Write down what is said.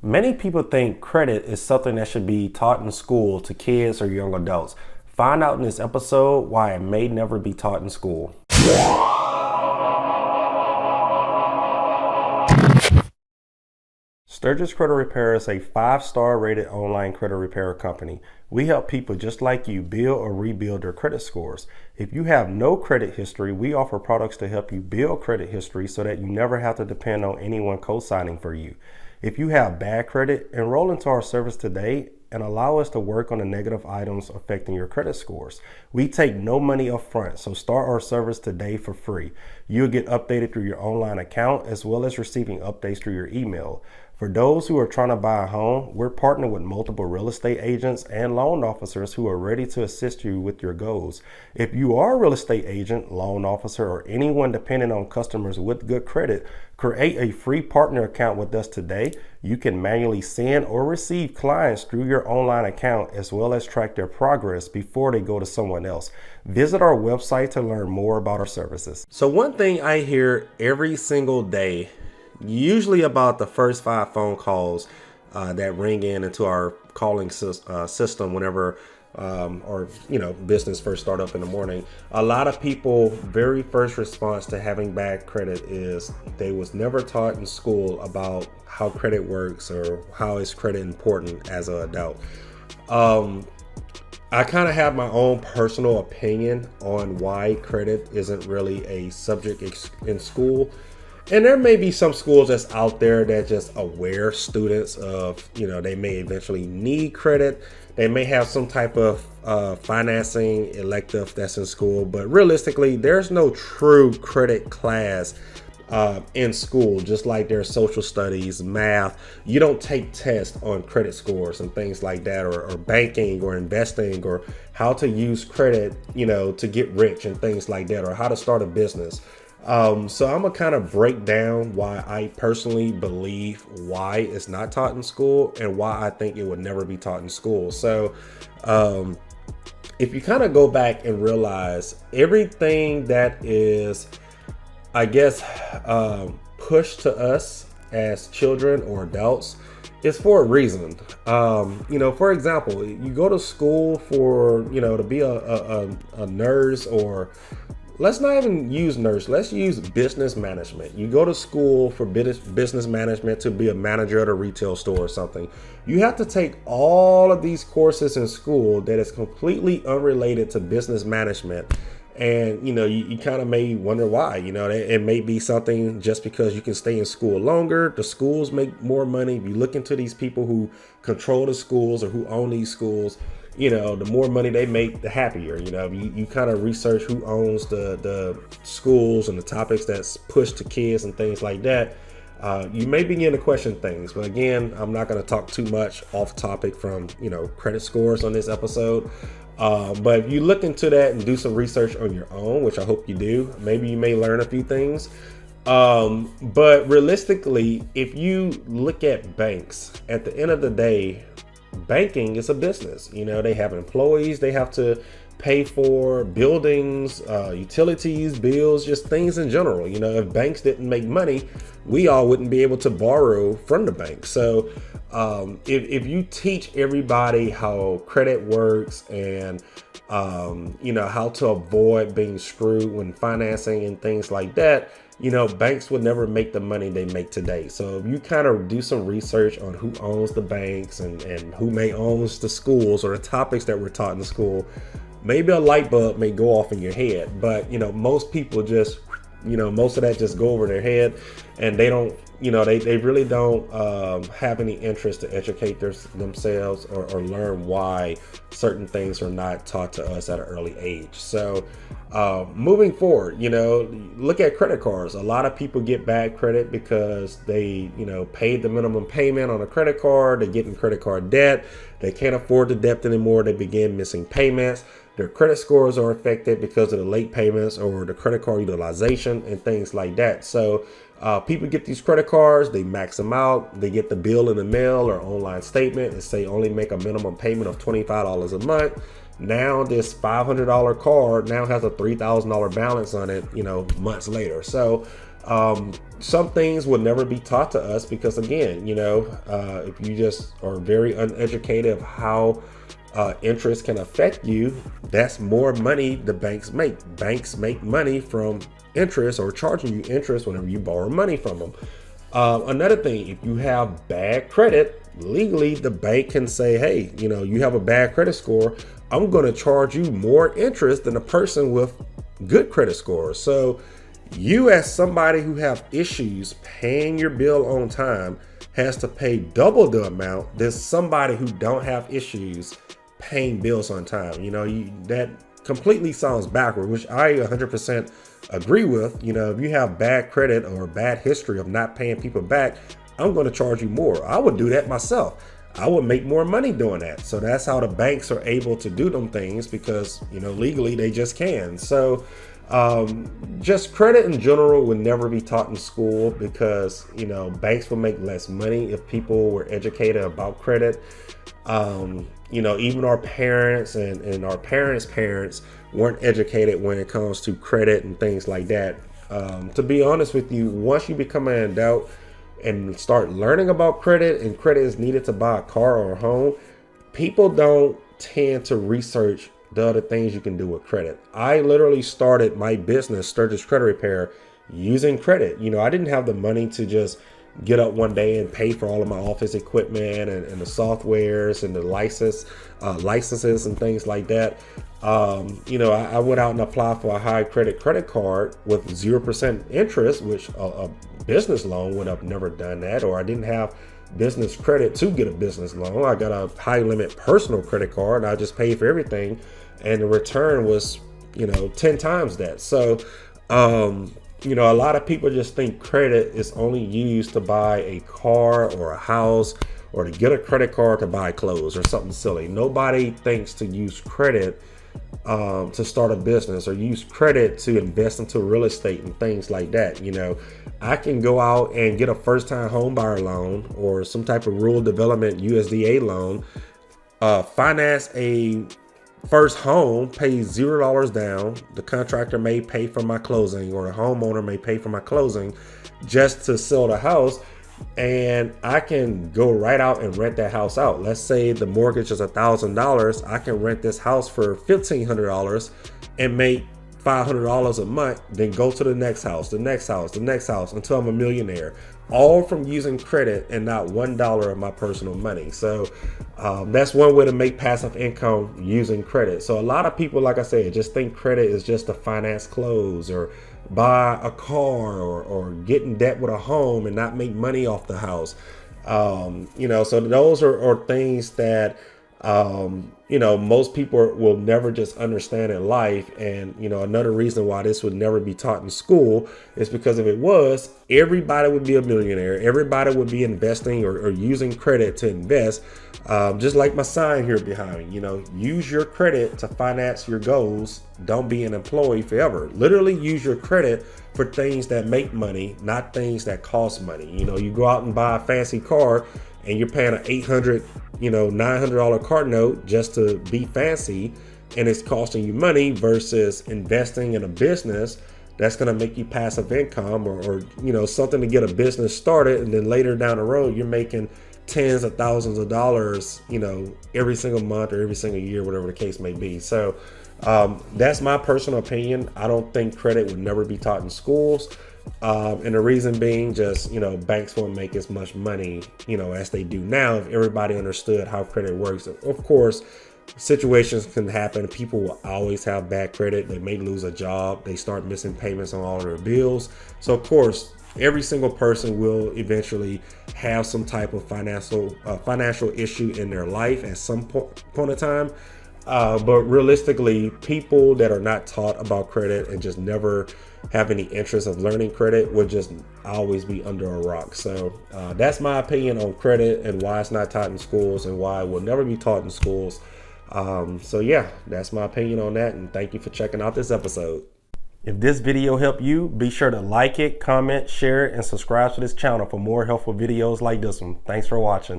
Many people think credit is something that should be taught in school to kids or young adults. Find out in this episode why it may never be taught in school. Sturgis Credit Repair is a 5-star rated online credit repair company. We help people just like you build or rebuild their credit scores. If you have no credit history, we offer products to help you build credit history so that you never have to depend on anyone co-signing for you. If you have bad credit, enroll into our service today and allow us to work on the negative items affecting your credit scores. We take no money up front, so start our service today for free. You'll get updated through your online account as well as receiving updates through your email. For those who are trying to buy a home, we're partnered with multiple real estate agents and loan officers who are ready to assist you with your goals. If you are a real estate agent, loan officer, or anyone dependent on customers with good credit, create a free partner account with us today. You can manually send or receive clients through your online account as well as track their progress before they go to someone else. Visit our website to learn more about our services. So one thing I hear every single day, usually about the first 5 phone calls that ring into our calling system whenever business first start up in the morning. A lot of people very first response to having bad credit is they was never taught in school about how credit works or how is credit important as an adult. I kind of have my own personal opinion on why credit isn't really a subject in school. And there may be some schools that's out there that just aware students of, they may eventually need credit. They may have some type of financing elective that's in school, but realistically, there's no true credit class in school, just like there's social studies, math. You don't take tests on credit scores and things like that, or banking or investing or how to use credit, to get rich and things like that, or how to start a business. So I'm gonna kind of break down why I personally believe why it's not taught in school and why I think it would never be taught in school. So if you kind of go back and realize everything that is, I guess, pushed to us as children or adults is for a reason. For example, you go to school for, to be a nurse, or let's not even use nurse. Let's use business management. You go to school for business management to be a manager at a retail store or something. You have to take all of these courses in school that is completely unrelated to business management. And, you kind of may wonder why. It may be something just because you can stay in school longer. The schools make more money. If you look into these people who control the schools or who own these schools, the more money they make, the happier. You kind of research who owns the schools and the topics that's pushed to kids and things like that. You may begin to question things, but again, I'm not going to talk too much off topic from, credit scores on this episode. But if you look into that and do some research on your own, which I hope you do, maybe you may learn a few things. But realistically, if you look at banks, at the end of the day, banking is a business. They have employees, they have to pay for buildings, utilities, bills, just things in general. If banks didn't make money, we all wouldn't be able to borrow from the bank. So if you teach everybody how credit works and how to avoid being screwed when financing and things like that, banks would never make the money they make today. So if you kind of do some research on who owns the banks and who may owns the schools or the topics that we're taught in school, maybe a light bulb may go off in your head. But, most people just, most of that just go over their head, and they don't, they really don't have any interest to educate themselves or learn why certain things are not taught to us at an early age. So moving forward, look at credit cards. A lot of people get bad credit because they, paid the minimum payment on a credit card. They get in credit card debt. They can't afford the debt anymore. They begin missing payments. Their credit scores are affected because of the late payments or the credit card utilization and things like that. So people get these credit cards, they max them out, they get the bill in the mail or online statement and say only make a minimum payment of $25 a month. Now this $500 card now has a $3,000 balance on it, months later. So Some things will never be taught to us because, again, if you just are very uneducated of how interest can affect you, that's more money the banks make. Banks make money from interest or charging you interest whenever you borrow money from them. Another thing, if you have bad credit, legally the bank can say, hey, you have a bad credit score, I'm going to charge you more interest than a person with good credit score. So you, as somebody who have issues paying your bill on time, has to pay double the amount than somebody who don't have issues paying bills on time. That completely sounds backward, which I 100% agree with. If you have bad credit or a bad history of not paying people back, I'm going to charge you more. I would do that myself. I would make more money doing that. So that's how the banks are able to do them things, because legally they just can. So just credit in general would never be taught in school, because banks would make less money if people were educated about credit. Even our parents and our parents weren't educated when it comes to credit and things like that. To be honest with you, once you become an adult and start learning about credit, and credit is needed to buy a car or a home, people don't tend to research the other things you can do with credit. I literally started my business, Sturgis Credit Repair, using credit. I didn't have the money to just get up one day and pay for all of my office equipment and the softwares and the licenses and things like that. I went out and applied for a high credit card with 0% interest, which a business loan would have never done that, or I didn't have business credit to get a business loan. I got a high limit personal credit card, and I just paid for everything, and the return was 10 times that. So a lot of people just think credit is only used to buy a car or a house, or to get a credit card to buy clothes or something silly. Nobody thinks to use credit to start a business, or use credit to invest into real estate and things like that. I can go out and get a first-time home buyer loan or some type of rural development USDA loan, finance a first home, pay $0 down. The contractor may pay for my closing, or the homeowner may pay for my closing just to sell the house. And I can go right out and rent that house out. Let's say the mortgage is $1,000. I can rent this house for $1,500 and make $500 a month, then go to the next house, the next house, the next house, until I'm a millionaire, all from using credit and not $1 of my personal money. So that's one way to make passive income, using credit. So a lot of people, like I said, just think credit is just to finance clothes or buy a car or get in debt with a home and not make money off the house. So those are things that most people will never just understand in life. And, another reason why this would never be taught in school is because if it was, everybody would be a millionaire. Everybody would be investing or using credit to invest. Just like my sign here behind me, use your credit to finance your goals. Don't be an employee forever. Literally use your credit for things that make money, not things that cost money. You go out and buy a fancy car and you're paying an $800, $900 car note just to be fancy, and it's costing you money, versus investing in a business that's going to make you passive income, or something to get a business started, and then later down the road you're making tens of thousands of dollars, every single month or every single year, whatever the case may be. So that's my personal opinion. I don't think credit would never be taught in schools. And the reason being, just, banks won't make as much money, as they do now, if everybody understood how credit works. Of course, situations can happen. People will always have bad credit. They may lose a job. They start missing payments on all their bills. So of course, every single person will eventually have some type of financial issue in their life at some point in time. But realistically, people that are not taught about credit and just never have any interest of learning credit would just always be under a rock. So that's my opinion on credit and why it's not taught in schools and why it will never be taught in schools. So yeah, that's my opinion on that. And thank you for checking out this episode. If this video helped you, be sure to like it, comment, share it, and subscribe to this channel for more helpful videos like this one. Thanks for watching.